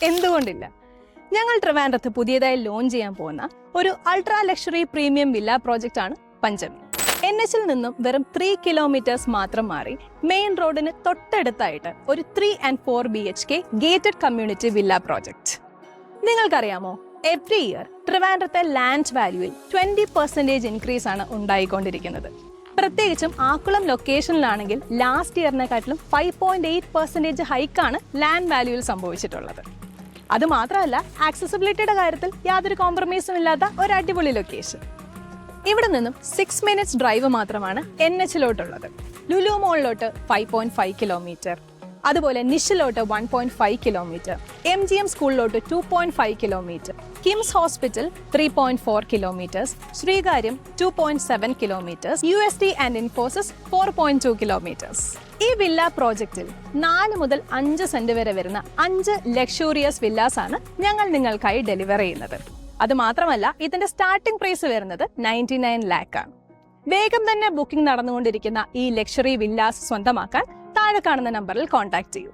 എന്തുകൊണ്ടില്ല? ഞങ്ങൾ ട്രിവാൻഡ്രത്ത് പുതിയതായി ലോഞ്ച് ചെയ്യാൻ പോകുന്ന ഒരു ultra luxury premium villa project ആണ് പഞ്ചമി. NH-ൽ നിന്നും വെറും 3 കിലോമീറ്റേഴ്സ് മാത്രം മാറി മെയിൻ റോഡിന് തൊട്ടടുത്തായിട്ട് ഒരു 3 and 4 BHK gated community villa project. നിങ്ങൾക്കറിയാമോ, എവ്രി ഇയർ ട്രിവാൻഡ്രത്തെ ലാൻഡ് വാല്യൂവിൽ 20% ഇൻക്രീസ് ആണ് ഉണ്ടായിക്കൊണ്ടിരിക്കുന്നത്. പ്രത്യേകിച്ചും ആക്കുളം ലൊക്കേഷനിലാണെങ്കിൽ ലാസ്റ്റ് ഇയറിനെക്കാട്ടിലും 5.8% ഹൈക്കാണ് ലാൻഡ് വാല്യൂവിൽ സംഭവിച്ചിട്ടുള്ളത്. അത് മാത്രമല്ല, ആക്സസിബിലിറ്റിയുടെ കാര്യത്തിൽ യാതൊരു കോംപ്രമൈസും ഇല്ലാത്ത ഒരു അടിപൊളി ലൊക്കേഷൻ. ഇവിടെ നിന്നും 6 minutes ഡ്രൈവ് മാത്രമാണ് NH-ലോട്ടുള്ളത്. ലുലു മോളിലോട്ട് 5.5 കിലോമീറ്റർ, അതുപോലെ നിഷിലോട്ട് 1.5 കിലോമീറ്റർ, MGM സ്കൂളിലോട്ട് 2.5 kilometre, KIMS hospital 3.4 kilometres, Sreekaryam 2.7 kilometres, UST and Infosys 4.2 kilometres. ഈ വില്ല പ്രോജക്റ്റിൽ 4 മുതൽ 5 സെന്റ് വരെ വരുന്ന 5 ലക്ഷൂറിയസ് വില്ലാസ് ആണ് ഞങ്ങൾ നിങ്ങൾക്കായി ഡെലിവർ ചെയ്യുന്നത്. അത് മാത്രമല്ല, ഇതിന്റെ സ്റ്റാർട്ടിംഗ് പ്രൈസ് വരുന്നത് 99 lakh ആണ്. വേഗം തന്നെ ബുക്കിംഗ് നടന്നുകൊണ്ടിരിക്കുന്ന ഈ ലക്ഷറി വില്ലാസ് സ്വന്തമാക്കാൻ താഴെ കാണുന്ന നമ്പറിൽ കോൺടാക്ട് ചെയ്യൂ.